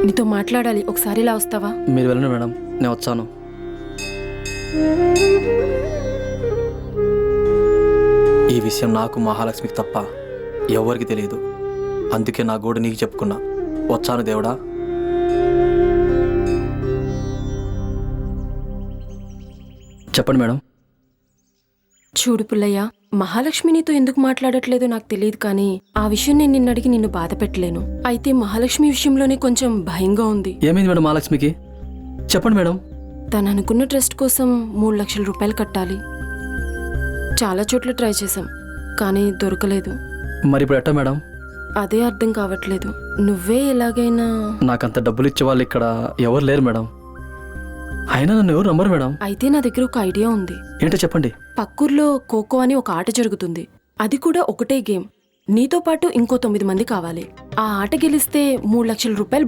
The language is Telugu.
నీతో మాట్లాడాలి, ఒకసారి ఇలా వస్తావా? మీరు వెళ్ళండి మేడం, నేను వచ్చాను. ఈ విషయం నాకు మహాలక్ష్మికి తప్ప ఎవరికి తెలియదు. అందుకే నా గోడు నీకు చెప్పుకున్నా. వచ్చాను దేవుడా. చెప్పండి మేడం. చూడు పుల్లయ్య, మహాలక్ష్మి నీతో ఎందుకు మాట్లాడట్లేదో నాకు తెలియదు, కానీ ఆ విషయం నేను నిన్ను అడిగి నిన్ను బాధ పెట్టలేను. అయితే మహాలక్ష్మి విషయంలోనే కొంచెం భయంగా ఉంది. ఏమైంది మేడం మహాలక్ష్మికి? చెప్పండి మేడం. తను అనుకున్న ట్రస్ట్ కోసం 3 లక్షల రూపాయలు కట్టాలి. చాలా చోట్ల ట్రై చేశాం, కానీ దొరకలేదు. మరి ఇప్పుడు ఎట్టా మేడం? అదే అర్థం కావట్లేదు. నువ్వే ఎలాగైనా... నాకంత డబ్బులు ఇచ్చే వాళ్ళు ఇక్కడ ఎవరు లేరు మేడం. అయినా నన్ను ఎవరు నమ్మరు మేడం. అయితే నా దగ్గర ఒక ఐడియా ఉంది. ఏంటో చెప్పండి. పక్కూర్లో ఖోఖో అని ఒక ఆట జరుగుతుంది. అది కూడా ఒకటే గేమ్. నీతో పాటు ఇంకో 9 మంది కావాలి. ఆ ఆట గెలిస్తే 3 లక్షల రూపాయలు